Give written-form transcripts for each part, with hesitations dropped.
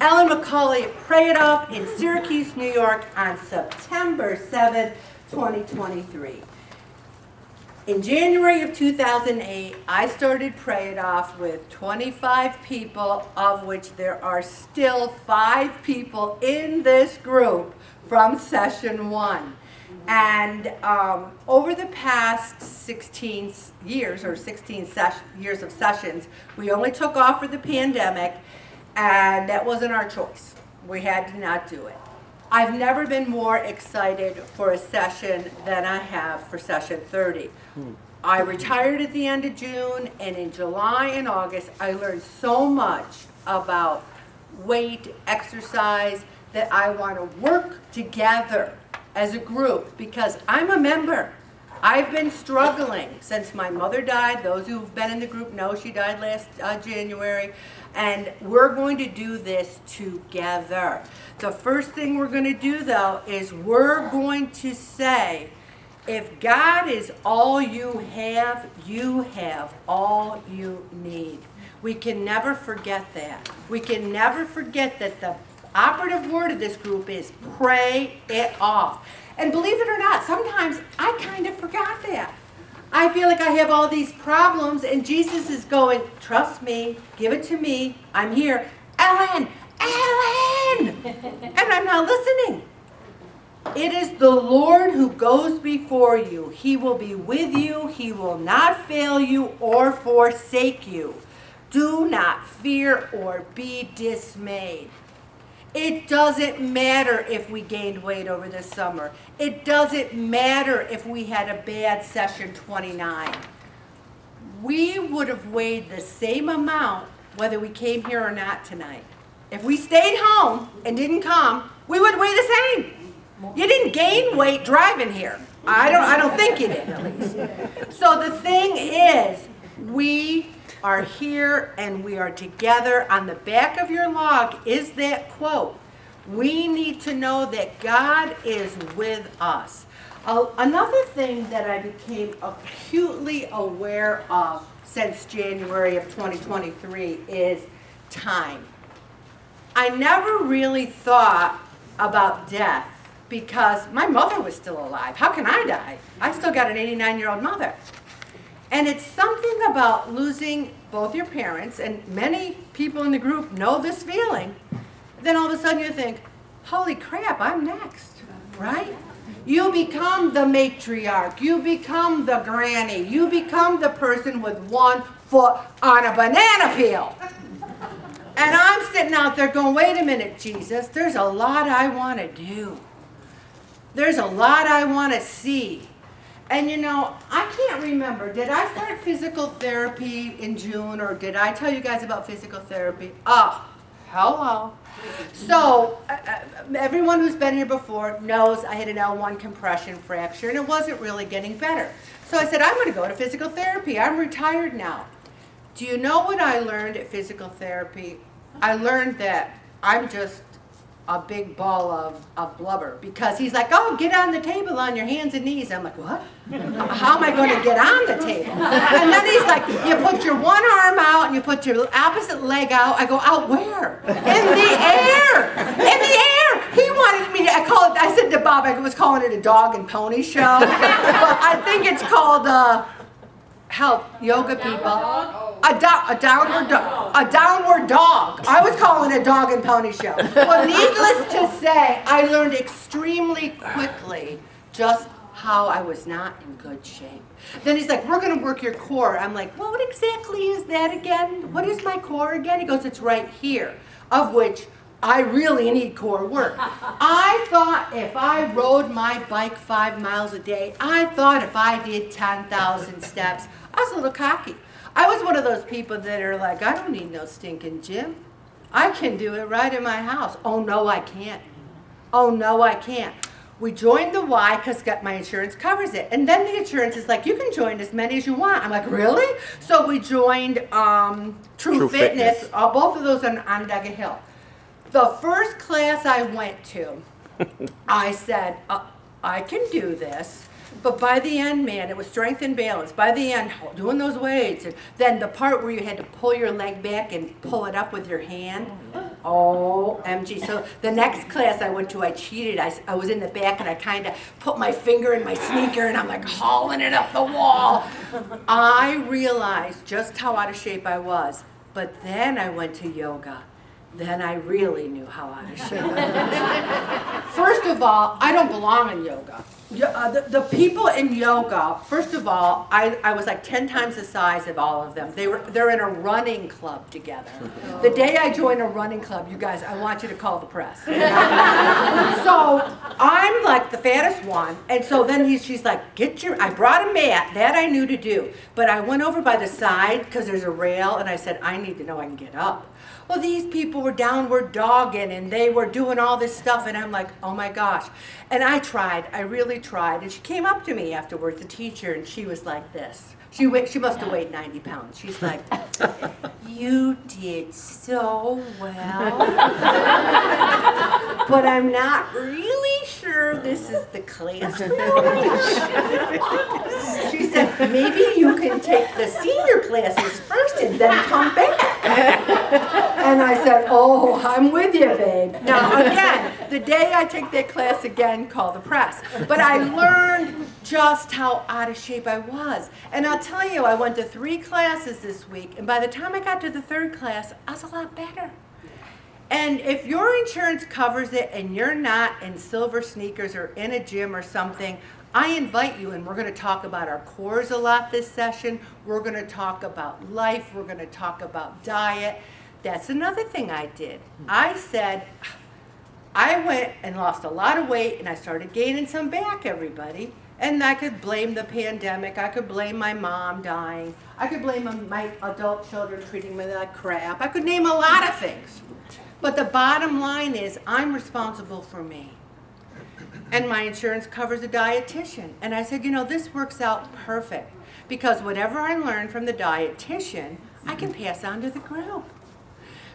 Ellen McCauley Pray It Off in Syracuse, New York on September 7th, 2023. In January of 2008, I started Pray It Off with 25 people, of which there are still 5 people in this group from session 1. And over the past 16 years, or 16 years of sessions, we only took off for the pandemic, and that wasn't our choice. We had to not do it. I've never been more excited for a session than I have for session 30. I retired at the end of June, and in July and August, I learned so much about weight, exercise, that I want to work together as a group, because I'm a member. I've been struggling since my mother died. Those who've been in the group know she died last January. And we're going to do this together. The first thing we're going to do, though, is we're going to say, if God is all you have all you need. We can never forget that. We can never forget that the operative word of this group is pray it off. And believe it or not, sometimes I kind of forgot that. I feel like I have all these problems, and Jesus is going, trust me, give it to me, I'm here. Ellen! And I'm not listening. It is the Lord who goes before you. He will be with you. He will not fail you or forsake you. Do not fear or be dismayed. It doesn't matter if we gained weight over this summer. It doesn't matter if we had a bad session 29. We would have weighed the same amount whether we came here or not tonight. If we stayed home and didn't come, we would weigh the same. You didn't gain weight driving here. I don't think you did, at least. So the thing is, we are here and we are together. On the back of your log is that quote. We need to know that God is with us. Another thing that I became acutely aware of since January of 2023 is time. I never really thought about death because my mother was still alive. How can I die? I still got an 89-year-old mother. And it's something about losing both your parents, and many people in the group know this feeling. Then all of a sudden you think, holy crap, I'm next, right? You become the matriarch, you become the granny, you become the person with one foot on a banana peel. And I'm sitting out there going, wait a minute, Jesus, there's a lot I want to do. There's a lot I want to see. And you know, I can't remember, did I start physical therapy in June, or did I tell you guys about physical therapy? Oh, hello. So, everyone who's been here before knows I had an L1 compression fracture, and it wasn't really getting better. So I said, I'm going to go to physical therapy. I'm retired now. Do you know what I learned at physical therapy? I learned that I'm just a big ball of blubber, because he's like, oh, get on the table on your hands and knees. I'm like, what? How am I going to get on the table? And then he's like, you put your one arm out and you put your opposite leg out. I go, out where? In the air! In the air! He wanted me to, I said to Bob, I was calling it a dog and pony show. But I think it's called, help, yoga people. A downward dog. I was calling it a dog and pony show. Well, needless to say, I learned extremely quickly just how I was not in good shape. Then he's like, we're going to work your core. I'm like, well, what exactly is that again? What is my core again? He goes, it's right here, of which I really need core work. I thought if I rode my bike 5 miles a day, I thought if I did 10,000 steps, I was a little cocky. I was one of those people that are like, I don't need no stinking gym. I can do it right in my house. Oh, no, I can't. Oh, no, I can't. We joined the Y because my insurance covers it. And then the insurance is like, you can join as many as you want. I'm like, really? So we joined True Fitness. Both of those on Onondaga Hill. The first class I went to, I said, I can do this. But by the end, man, it was strength and balance. By the end, doing those weights, and then the part where you had to pull your leg back and pull it up with your hand. OMG. So the next class I went to, I cheated. I was in the back and I kind of put my finger in my sneaker and I'm like hauling it up the wall. I realized just how out of shape I was. But then I went to yoga. Then I really knew how out of shape I was. First of all, I don't belong in yoga. The people in yoga, first of all, I was like 10 times the size of all of them. They're in a running club together. The day I join a running club, you guys, I want you to call the press. So I'm like the fattest one, and so then she's like, I brought a mat, that I knew to do, but I went over by the side because there's a rail, and I said, I need to know I can get up. Well, these people were downward dogging and they were doing all this stuff, and I'm like, oh my gosh. And I really tried. And she came up to me afterwards, the teacher, and she was like this. She must have weighed 90 pounds. She's like, you did so well, but I'm not really sure this is the class for you. She said, maybe you can take the senior classes first and then come back. And I said, oh, I'm with you, babe. Now, again, the day I take that class again, call the press. But I learned just how out of shape I was. And I'll tell you, I went to 3 classes this week, and by the time I got to the 3rd class, I was a lot better. And if your insurance covers it and you're not in silver sneakers or in a gym or something, I invite you, and we're going to talk about our cores a lot this session. We're going to talk about life. We're going to talk about diet. That's another thing I did. I said, I went and lost a lot of weight, and I started gaining some back, everybody. And I could blame the pandemic. I could blame my mom dying. I could blame my adult children treating me like crap. I could name a lot of things. But the bottom line is I'm responsible for me. And my insurance covers a dietitian. And I said, this works out perfect. Because whatever I learned from the dietitian, I can pass on to the group.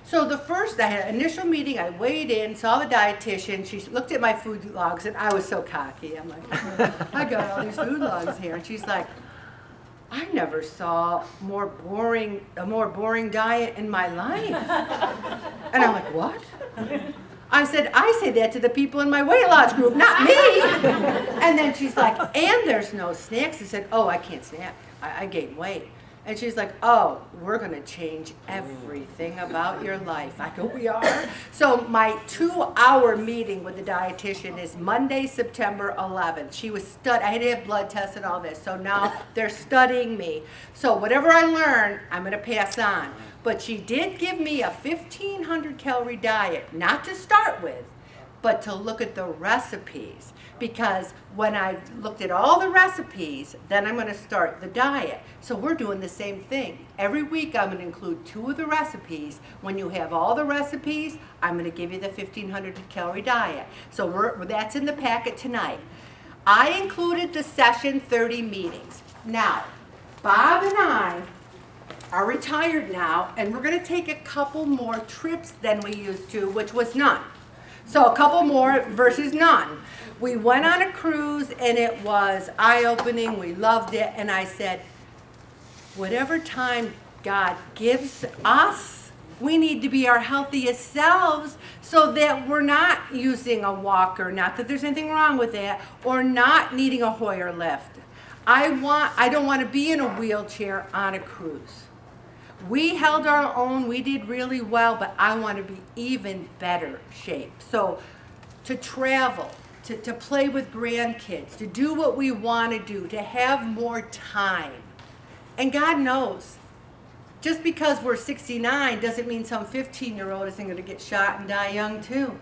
So I had an initial meeting, I weighed in, saw the dietitian, she looked at my food logs, and I was so cocky. I'm like, I got all these food logs here. And she's like, I never saw a more boring diet in my life. And I'm like, what? I said, I say that to the people in my weight loss group, not me. And then she's like, and there's no snacks. I said, oh, I can't snack. I gain weight. And she's like, oh, we're going to change everything about your life. I go, we are? So my 2-hour meeting with the dietitian is Monday, September 11th. She was I had to have blood tests and all this. So now they're studying me. So whatever I learn, I'm going to pass on. But she did give me a 1,500 calorie diet, not to start with, but to look at the recipes. Because when I looked at all the recipes, then I'm going to start the diet. So we're doing the same thing. Every week I'm going to include 2 of the recipes. When you have all the recipes, I'm going to give you the 1,500 calorie diet. So that's in the packet tonight. I included the session 30 meetings. Now, Bob and I are retired now, and we're going to take a couple more trips than we used to, which was none. So a couple more versus none. We went on a cruise, and it was eye-opening. We loved it. And I said, whatever time God gives us, we need to be our healthiest selves so that we're not using a walker, not that there's anything wrong with that, or not needing a Hoyer lift. I don't want to be in a wheelchair on a cruise. We held our own, we did really well, but I want to be even better shape. So to travel, to play with grandkids, to do what we want to do, to have more time. And God knows, just because we're 69 doesn't mean some 15-year-old isn't going to get shot and die young too.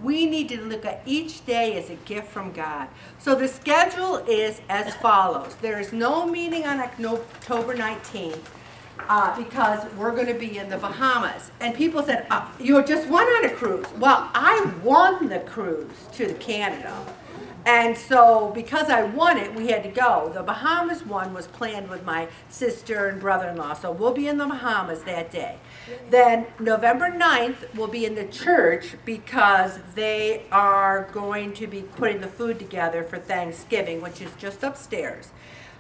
We need to look at each day as a gift from God. So the schedule is as follows. There is no meeting on October 19th. Because we're going to be in the Bahamas. And people said, you just went on a cruise. Well, I won the cruise to Canada. And so because I won it, we had to go. The Bahamas one was planned with my sister and brother-in-law. So we'll be in the Bahamas that day. Then November 9th will be in the church because they are going to be putting the food together for Thanksgiving, which is just upstairs.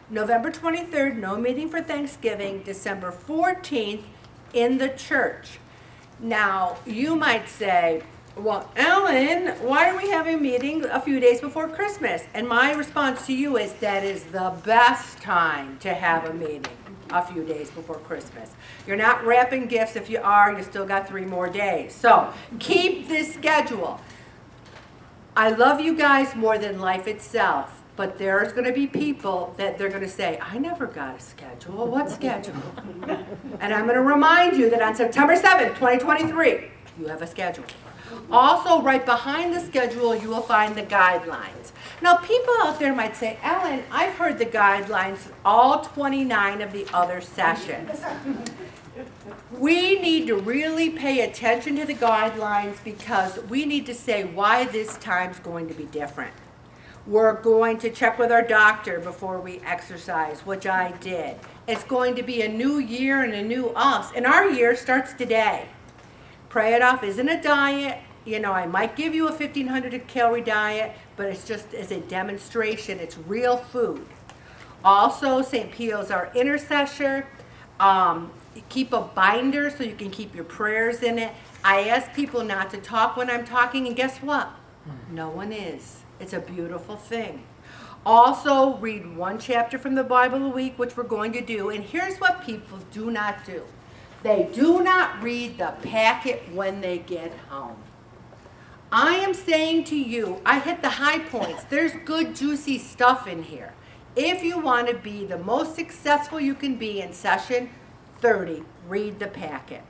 November 23rd, no meeting for Thanksgiving. December 14th, in the church. Now, you might say, well, Ellen, why are we having a meeting a few days before Christmas? And my response to you is that is the best time to have a meeting a few days before Christmas. You're not wrapping gifts. If you are, you still got 3 more days. So keep this schedule. I love you guys more than life itself, but there's going to be people that they're going to say, I never got a schedule. What schedule? And I'm going to remind you that on September 7th, 2023, you have a schedule. Also, right behind the schedule, you will find the guidelines. Now, people out there might say, Ellen, I've heard the guidelines all 29 of the other sessions. We need to really pay attention to the guidelines because we need to say why this time's going to be different. We're going to check with our doctor before we exercise, which I did. It's going to be a new year and a new us, and our year starts today. Pray It Off isn't a diet. You know, I might give you a 1,500 calorie diet, but it's just as a demonstration. It's real food. Also, St. Pio's our intercessor. Keep a binder so you can keep your prayers in it. I ask people not to talk when I'm talking, and guess what? No one is. It's a beautiful thing. Also, read 1 chapter from the Bible a week, which we're going to do. And here's what people do not do. They do not read the packet when they get home. I am saying to you, I hit the high points. There's good, juicy stuff in here. If you want to be the most successful you can be in session 30, read the packet.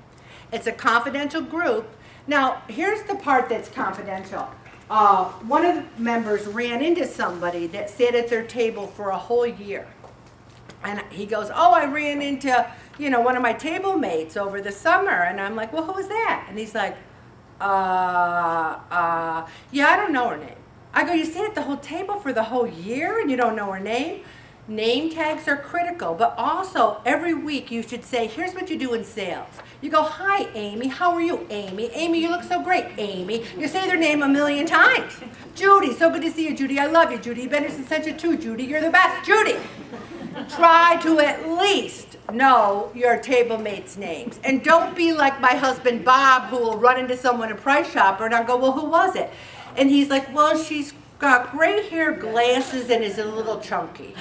It's a confidential group. Now, here's the part that's confidential. One of the members ran into somebody that sat at their table for a whole year. And he goes, oh, I ran into, one of my table mates over the summer. And I'm like, well, who was that? And he's like, yeah, I don't know her name. I go, you sat at the whole table for the whole year and you don't know her name? Name tags are critical, but also every week you should say, here's what you do in sales. You go, hi, Amy. How are you, Amy? Amy, you look so great, Amy. You say their name 1,000,000 times. Judy, so good to see you, Judy. I love you, Judy. Benderson sent you too, Judy. You're the best, Judy. Try to at least know your table mates' names. And don't be like my husband, Bob, who will run into someone at Price Chopper, and I'll go, well, who was it? And he's like, well, she's got gray hair, glasses, and is a little chunky.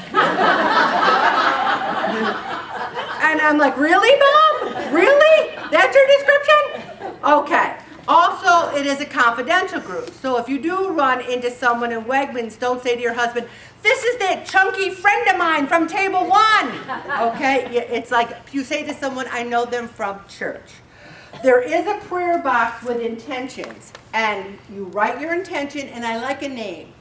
And I'm like, really, Bob? Really? That's your description? Okay. Also, it is a confidential group. So if you do run into someone in Wegmans, don't say to your husband, this is that chunky friend of mine from table 1. Okay? It's like if you say to someone, I know them from church. There is a prayer box with intentions, and you write your intention, and I like a name.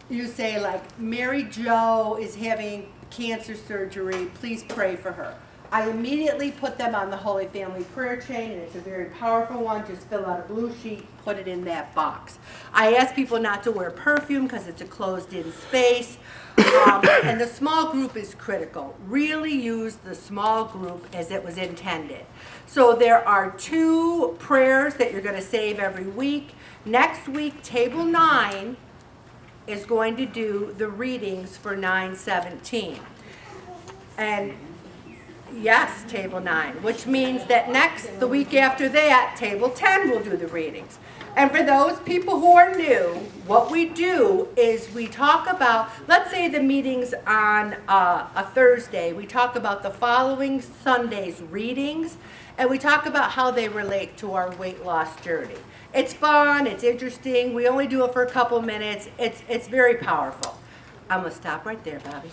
You say, like, Mary Jo is having cancer surgery. Please pray for her. I immediately put them on the Holy Family prayer chain, and it's a very powerful one. Just fill out a blue sheet, put it in that box. I ask people not to wear perfume because it's a closed-in space. And the small group is critical. Really use the small group as it was intended. So there are 2 prayers that you're going to save every week. Next week, Table 9 is going to do the readings for 9/17. And yes, Table 9, which means that the week after that, Table 10 will do the readings. And for those people who are new, what we do is we talk about, let's say the meeting's on a Thursday, we talk about the following Sunday's readings, and we talk about how they relate to our weight loss journey. It's fun, it's interesting, we only do it for a couple minutes, it's very powerful. I'm going to stop right there, Bobby.